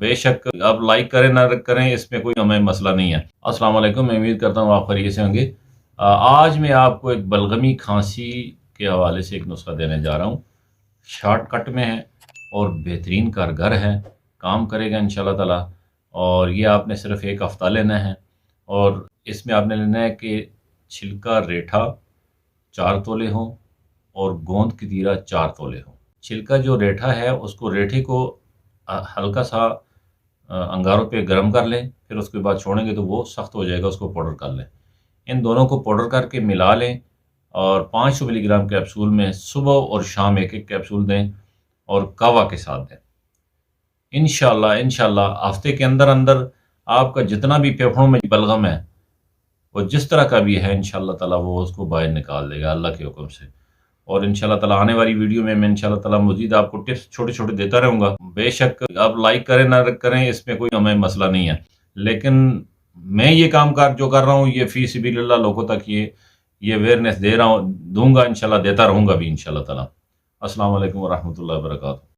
बेशक आप लाइक करें ना करें, इसमें कोई हमें मसला नहीं है। अस्सलाम वालेकुम, मैं उम्मीद करता हूँ आप खैरियत से होंगे। आज मैं आपको एक बलगमी खांसी के हवाले से एक नुस्खा देने जा रहा हूँ। शॉर्टकट में है और बेहतरीन कारगर है, काम करेगा इंशाल्लाह ताला। और ये आपने सिर्फ एक हफ़्ता लेना है। और इसमें आपने लेना है कि छिलका रेठा 4 तोले हो और गोंद की तीरा 4 तोले हो। छिलका जो रेठा है उसको रेठे को हल्का सा अंगारों पे गर्म कर लें, फिर उसके बाद छोड़ेंगे तो वो सख्त हो जाएगा, उसको पाउडर कर लें। इन दोनों को पाउडर करके मिला लें और 500 मिलीग्राम कैप्सूल में सुबह और शाम एक एक कैप्सूल दें और कावा के साथ दें। इंशाल्लाह हफ्ते के अंदर अंदर आपका जितना भी फेफड़ों में बलगम है वो जिस तरह का भी है इंशाल्लाह ताला वो उसको बाहर निकाल देगा अल्लाह के हुक्म से। और इंशाल्लाह ताला आने वाली वीडियो में मैं इंशाल्लाह ताला मज़ीद आपको टिप्स छोटे छोटे देता रहूँगा। बेशक आप लाइक करें ना करें, इसमें कोई हमें मसला नहीं है, लेकिन मैं ये काम जो कर रहा हूँ ये फ़ी सबिलिल्लाह लोगों तक ये अवेयरनेस दे रहा हूँ, दूंगा इंशाल्लाह, देता रहूँगा भी इंशाल्लाह ताला। अस्सलाम वालेकुम व रहमतुल्लाहि व बरकातहू।